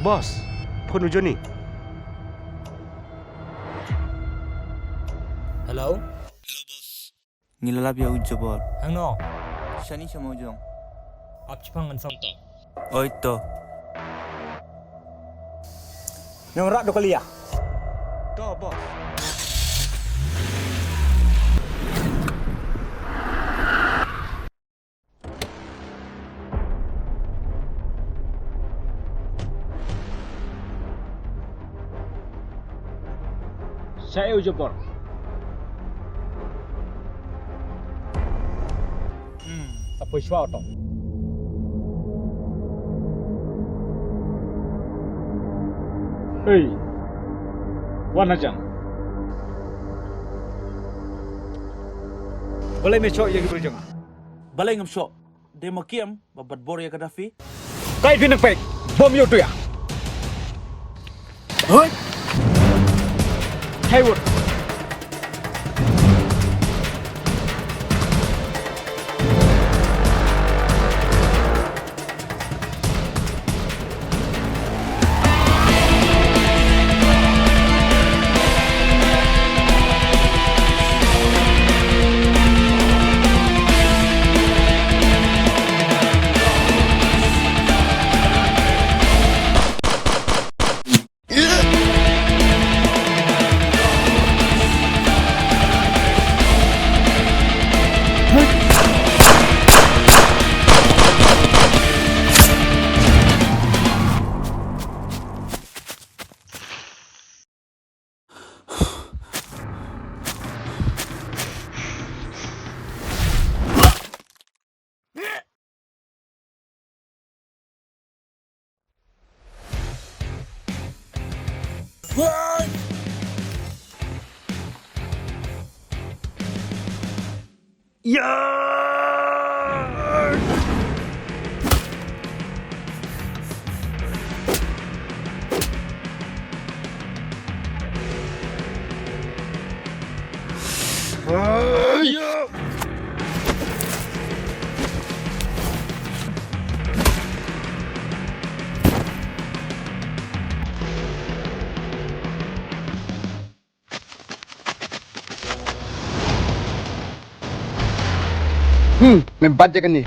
Bos, phone ujo ni. Hello? Ngilalap ya ujo bol. Ano? Shani siya mo ujong. Apchipangan sa to. Oh ito. Yung rak do kaliya. To, bos. Saya ujo por. Tapos siya to. Hey. Wana jang. Balay me chok yagi berjang. Balay ngam syok. Dia makiam babat bor ya Gaddafi. Kait binang pek. Bom yo tu ya. Hoi. Hayward. मैं बात करनी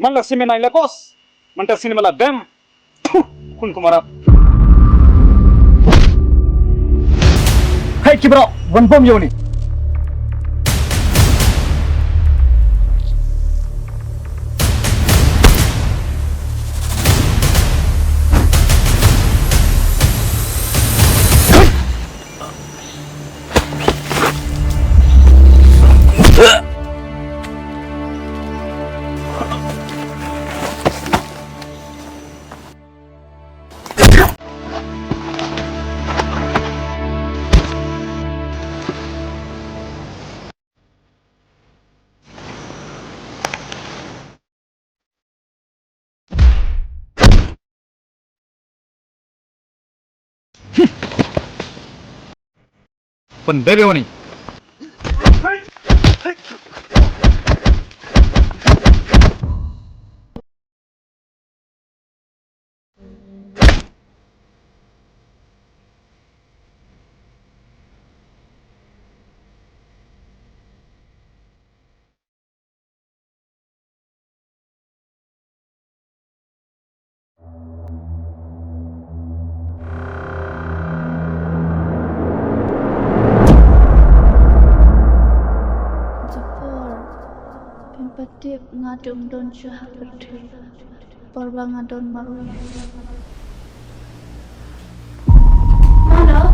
Man la sime nai lekos. Man ta cinema la bem. Kun kumara. Hai kibra, wan bom yo ni. Pendiri ni. Jepur, pimpatip ngadung don syahak berdiri, porba ngadon marui. Mana?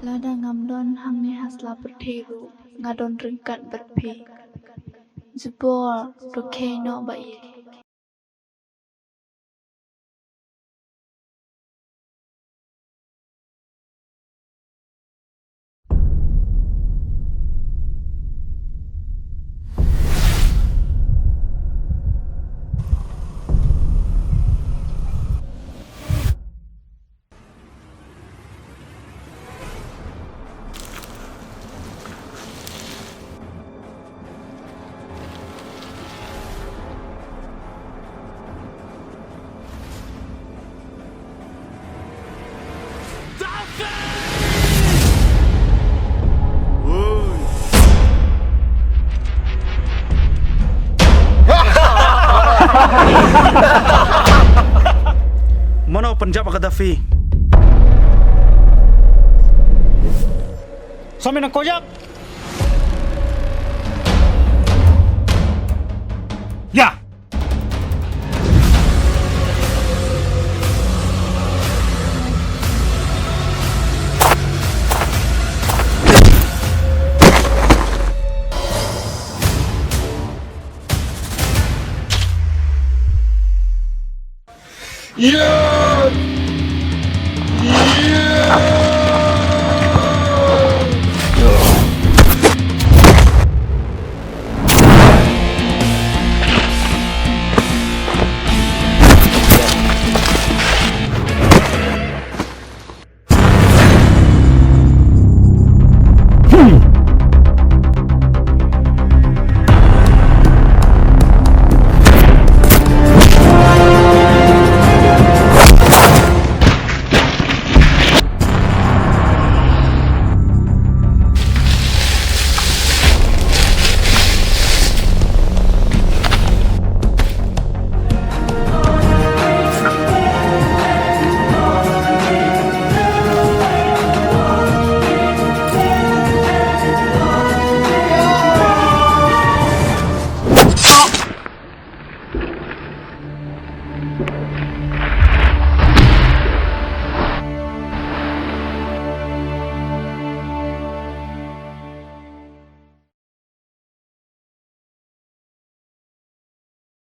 Lada ngamdon hang ni hasla bertiru, ngadon ringkat berpi. Jebor, dokei no bayi. Woi. Mana Punjab Gaddafi? Sampai nak koyak. Ya. Yeah! Yeah!